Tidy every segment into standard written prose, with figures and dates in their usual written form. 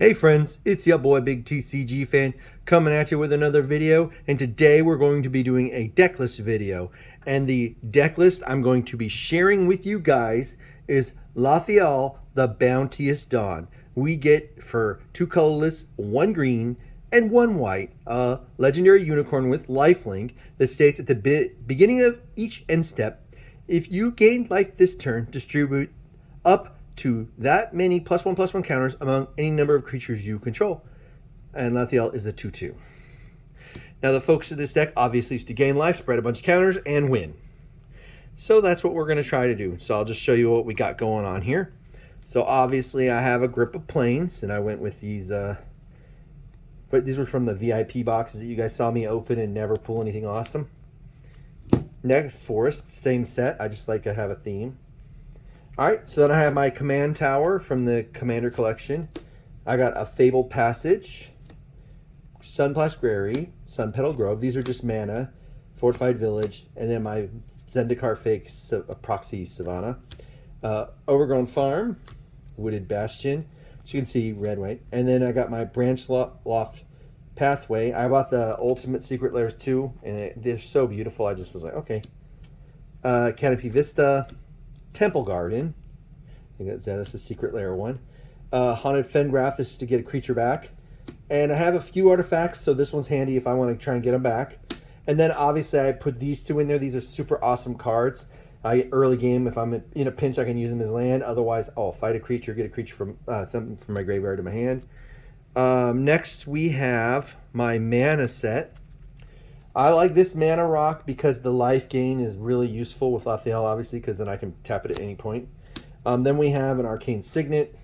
Hey friends, it's your boy BigTCGFan coming at you with another video, and today we're going to be doing a deck list video. And the deck list I'm going to be sharing with you guys is Lathiel, the Bountious Dawn. We get for 2 colorless, 1 green, and 1 white, a legendary unicorn with lifelink that states at the beginning of each end step, if you gain life this turn, distribute up to that many +1/+1 counters among any number of creatures you control. And Lathiel is a 2/2. Now the focus of this deck obviously is to gain life, spread a bunch of counters, and win. So that's what we're going to try to do. So I'll just show you what we got going on here. So obviously I have a grip of planes, and I went with these. These were from the VIP boxes that you guys saw me open and never pull anything awesome. Next, Forest, same set. I just like to have a theme. Alright, so then I have my Command Tower from the Commander Collection. I got a Fabled Passage, Sunplash Prairie, Sun Petal Grove. These are just mana, Fortified Village, and then my Zendikar Fake Proxy Savannah. Overgrown Farm, Wooded Bastion. As you can see, red, white. And then I got my Branch Loft Pathway. I bought the Ultimate Secret Layers too, and they're so beautiful. I just was like, okay. Canopy Vista, Temple Garden. I think that's the Secret Layer one. Haunted Fengrath, this is to get a creature back. And I have a few artifacts, so this one's handy if I want to try and get them back. And then obviously I put these 2 in there. These are super awesome cards. Early game, if I'm in a pinch, I can use them as land. Otherwise, I'll fight a creature, get a creature from my graveyard to my hand. Next, we have my mana set. I like this mana rock because the life gain is really useful with Lathiel, obviously, because then I can tap it at any point. Then we have an Arcane Signet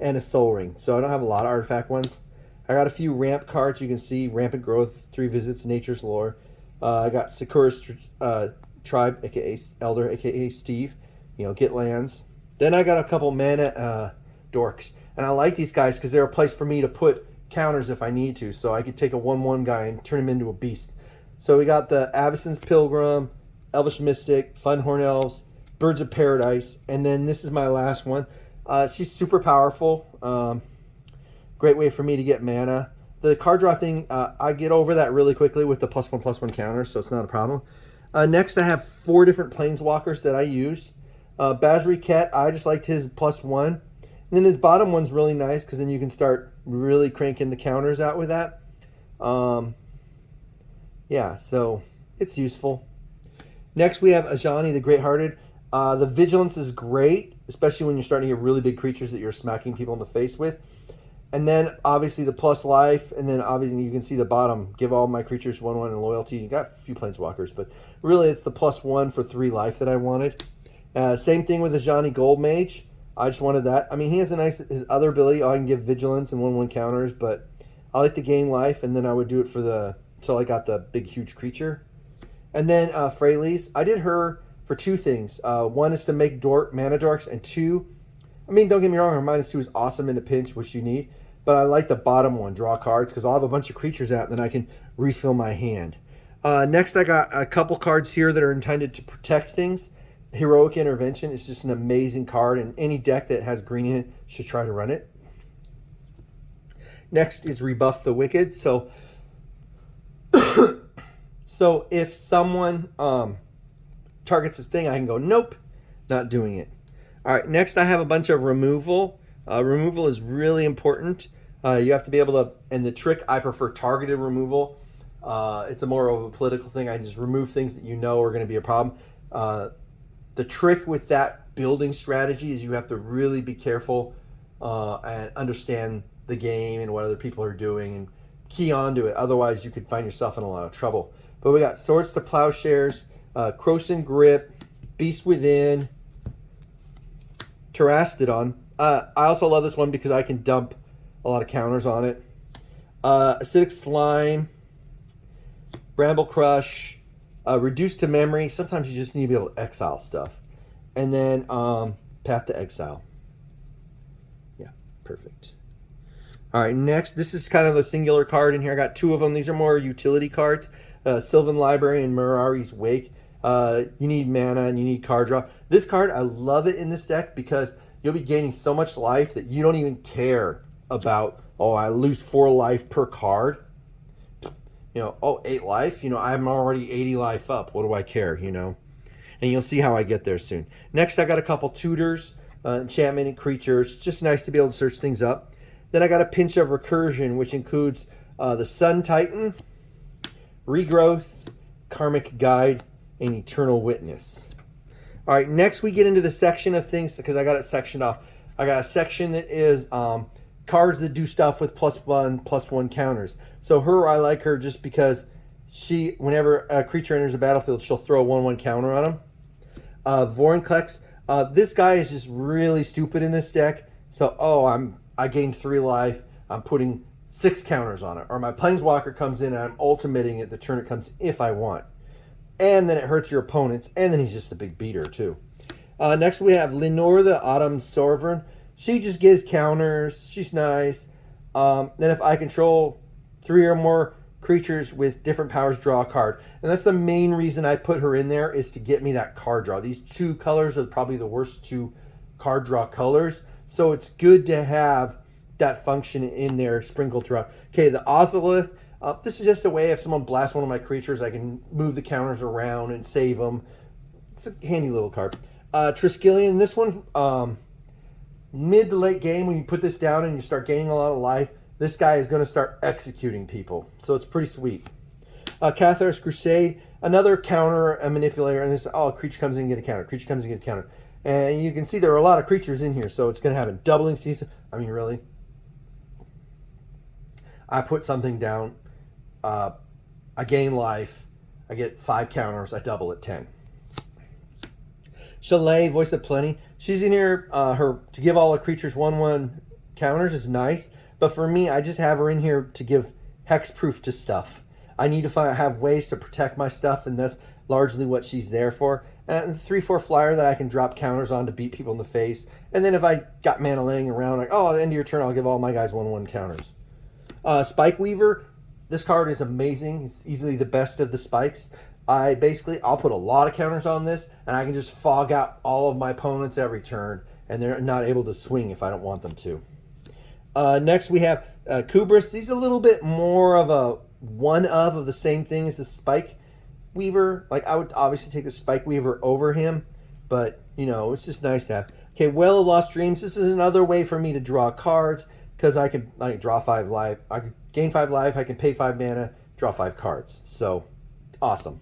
and a Soul Ring. So I don't have a lot of artifact ones. I got a few ramp cards. You can see Rampant Growth, 3 Visits, Nature's Lore. I got Sakura's Tribe, aka Elder, aka Steve. You know, get lands. Then I got a couple mana dorks. And I like these guys because they're a place for me to put counters if I need to. So I could take a 1/1 guy and turn him into a beast. So we got the Avacyn's Pilgrim, Elvish Mystic, Funhorn Elves, Birds of Paradise, and then this is my last one. She's super powerful. Great way for me to get mana. The card draw thing, I get over that really quickly with the +1/+1 counter, so it's not a problem. Next, I have 4 different Planeswalkers that I use. Basri Ket, I just liked his +1. And then his bottom one's really nice because then you can start really cranking the counters out with that. Yeah, so it's useful. Next, we have Ajani, the Great-Hearted. The Vigilance is great, especially when you're starting to get really big creatures that you're smacking people in the face with. And then, obviously, the plus life. And then, obviously, you can see the bottom. Give all my creatures 1/1 and loyalty. You got a few Planeswalkers, but really, it's the +1 for 3 life that I wanted. Same thing with Ajani Gold Mage. I just wanted that. I mean, he has his other ability. I can give Vigilance and 1/1 counters, but I like to gain life, and then I would do it for until I got the big, huge creature. And then Freyalise, I did her for 2 things. One is to make mana dorks, and 2, I mean, don't get me wrong, her -2 is awesome in a pinch, which you need. But I like the bottom one, draw cards, because I'll have a bunch of creatures out, and then I can refill my hand. Next, I got a couple cards here that are intended to protect things. Heroic Intervention is just an amazing card, and any deck that has green in it should try to run it. Next is Rebuff the Wicked. So if someone targets this thing, I can go, nope, not doing it. All right, next I have a bunch of removal. Removal is really important. You have to be able to, and the trick, I prefer targeted removal. It's more of a political thing. I just remove things that you know are going to be a problem. The trick with that building strategy is you have to really be careful and understand the game and what other people are doing and key onto it. Otherwise, you could find yourself in a lot of trouble. But we got Swords to Plowshares, Croson Grip, Beast Within, Terastodon. I also love this one because I can dump a lot of counters on it. Acidic Slime, Bramble Crush, Reduced to Memory. Sometimes you just need to be able to exile stuff. And then Path to Exile. Yeah, perfect. All right, next, this is kind of a singular card in here. I got 2 of them. These are more utility cards. Sylvan Library and Mirari's Wake. You need mana and you need card draw. This card, I love it in this deck because you'll be gaining so much life that you don't even care about oh, I lose 4 life per card. You know, oh, 8 life. You know, I'm already 80 life up. What do I care, you know? And you'll see how I get there soon. Next, I got a couple tutors, enchantment and creatures. Just nice to be able to search things up. Then I got a pinch of recursion, which includes the Sun Titan, Regrowth, Karmic Guide, and Eternal Witness. All right, next we get into the section of things, because I got it sectioned off. I got a section that is cards that do stuff with +1/+1 counters. So I like her just because she, whenever a creature enters the battlefield, she'll throw a 1/1 counter on him. Vorinclex, this guy is just really stupid in this deck. So, I gained 3 life. I'm putting 6 counters on it. Or my Planeswalker comes in and I'm ultimating it the turn it comes if I want. And then it hurts your opponents. And then he's just a big beater too. Next we have Lenore the Autumn Sovereign. She just gives counters. She's nice. Then if I control 3 or more creatures with different powers, draw a card. And that's the main reason I put her in there, is to get me that card draw. These 2 colors are probably the worst 2 card draw colors. So it's good to have that function in there sprinkled throughout. Okay, the Ozolith. This is just a way if someone blasts one of my creatures, I can move the counters around and save them. It's a handy little card. Triskelion. This one, mid to late game, when you put this down and you start gaining a lot of life, this guy is going to start executing people. So it's pretty sweet. Cathar's Crusade, another counter, a manipulator, and this, creature comes in and get a counter. Creature comes in and get a counter. And you can see there are a lot of creatures in here, so it's going to have a doubling season. I mean, really? I put something down. I gain life. I get 5 counters. I double it 10. Chalet, Voice of Plenty. She's in here. Her to give all the creatures 1/1 counters is nice. But for me, I just have her in here to give hexproof to stuff. I need to have ways to protect my stuff, and that's largely what she's there for. And 3/4 flyer that I can drop counters on to beat people in the face. And then if I got mana laying around, like, at the end of your turn, I'll give all my guys 1/1 counters. Spike Weaver. This card is amazing. It's easily the best of the spikes. I'll put a lot of counters on this, and I can just fog out all of my opponents every turn, and they're not able to swing if I don't want them to. Next we have Kubris. He's a little bit more of a one of the same thing as the Spike Weaver. Like, I would obviously take the Spike Weaver over him, but, you know, it's just nice to have. Okay, Well of Lost Dreams. This is another way for me to draw cards, because I can draw 5 life. I can gain 5 life. I can pay 5 mana, draw 5 cards. So, awesome.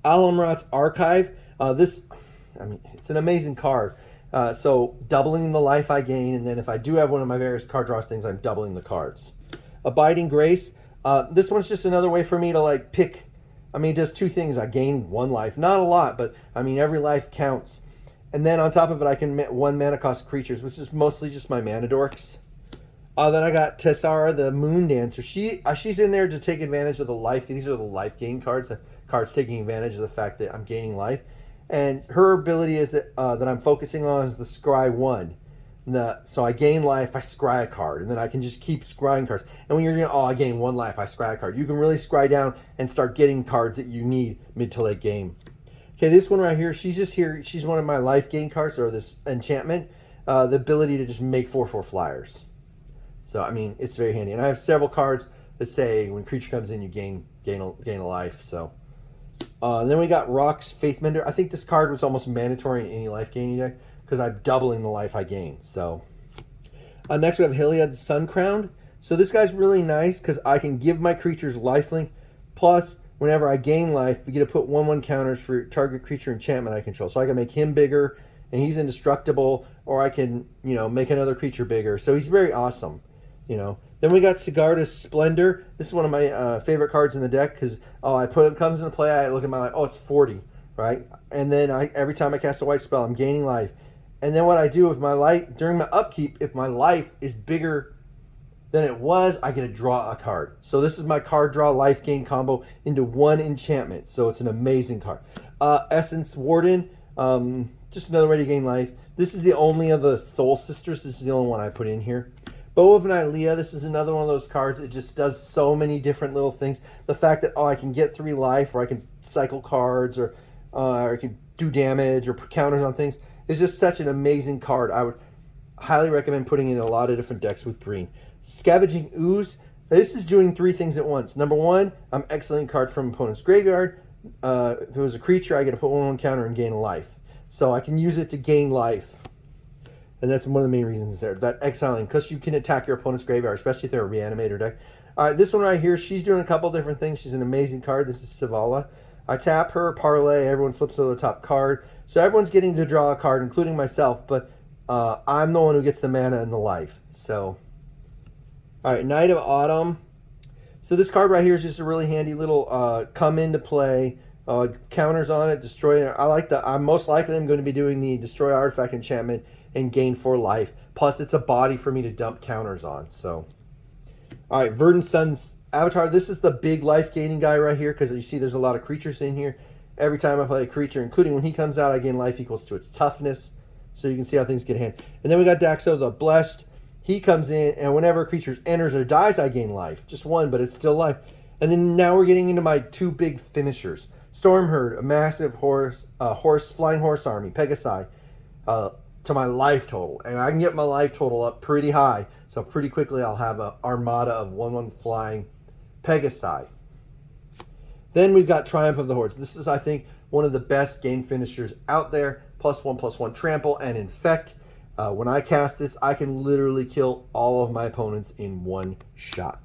Alamrat's Archive. It's an amazing card. So doubling the life I gain, and then if I do have one of my various card draws things, I'm doubling the cards. Abiding Grace. This one's just another way for me to pick. It does 2 things. I gain 1 life, not a lot, but every life counts. And then on top of it, I can 1 mana cost creatures, which is mostly just my mana dorks. Then I got Tessara, the Moon Dancer. She's in there to take advantage of the life. These are the life gain cards. The cards taking advantage of the fact that I'm gaining life. And her ability is that I'm focusing on is the Scry 1. So I gain life, I scry a card, and then I can just keep scrying cards. And when you're going, I gain 1 life, I scry a card. You can really scry down and start getting cards that you need mid to late game. Okay, this one right here, she's just here. She's one of my life gain cards, or this enchantment. The ability to just make 4/4 flyers. So, it's very handy. And I have several cards that say when creature comes in, you gain a life. So, then we got Rock's Faithmender. I think this card was almost mandatory in any life gaining deck, because I'm doubling the life I gain. So, next we have Hylia the Suncrowned. So this guy's really nice because I can give my creatures lifelink. Plus, whenever I gain life, we get to put 1/1 counters for target creature enchantment I control. So I can make him bigger, and he's indestructible, or I can, make another creature bigger. So he's very awesome, Then we got Sigarda's Splendor. This is one of my favorite cards in the deck because, it comes into play, I look at my life, it's 40, right? And then every time I cast a white spell, I'm gaining life. And then what I do with my life, during my upkeep, if my life is bigger than it was, I get to draw a card. So this is my card draw life gain combo into 1 enchantment. So it's an amazing card. Essence Warden, just another way to gain life. This is the only of the Soul Sisters. This is the only one I put in here. Bow of Nylea, this is another one of those cards. It just does so many different little things. The fact that, I can get 3 life, or I can cycle cards, or I can do damage, or put counters on things. It's just such an amazing card. I would highly recommend putting in a lot of different decks with green. Scavenging Ooze. This is doing 3 things at once. Number 1, I'm exiling a card from opponent's graveyard. If it was a creature, I get to put 1/1 counter and gain a life. So I can use it to gain life. And that's one of the main reasons there. That exiling, because you can attack your opponent's graveyard, especially if they're a reanimator deck. All right, this one right here, she's doing a couple different things. She's an amazing card. This is Sivala. I tap her, parlay, everyone flips to the top card. So everyone's getting to draw a card, including myself, but I'm the one who gets the mana and the life. So, all right, Night of Autumn. So this card right here is just a really handy little come into play. Counters on it, destroy it. I'm most likely I'm going to be doing the destroy artifact enchantment and gain 4 life. Plus, it's a body for me to dump counters on. So, all right, Verdant Sun's Avatar. This is the big life gaining guy right here because you see there's a lot of creatures in here. Every time I play a creature, including when he comes out, I gain life equals to its toughness. So you can see how things get hand. And then we got Daxo the Blessed. He comes in, and whenever a creature enters or dies, I gain life. Just 1, but it's still life. And then now we're getting into my 2 big finishers. Stormherd, a massive flying horse army, Pegasi, to my life total. And I can get my life total up pretty high. So pretty quickly I'll have an armada of 1/1 flying Pegasi. Then we've got Triumph of the Hordes. This is, I think, one of the best game finishers out there. +1/+1 trample and infect. When I cast this, I can literally kill all of my opponents in 1 shot.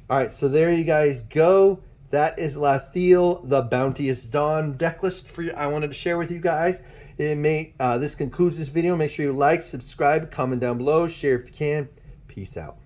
All right, so there you guys go. That is Lathiel, the Bountious Dawn deck list for you. I wanted to share with you guys. This concludes this video. Make sure you like, subscribe, comment down below, share if you can. Peace out.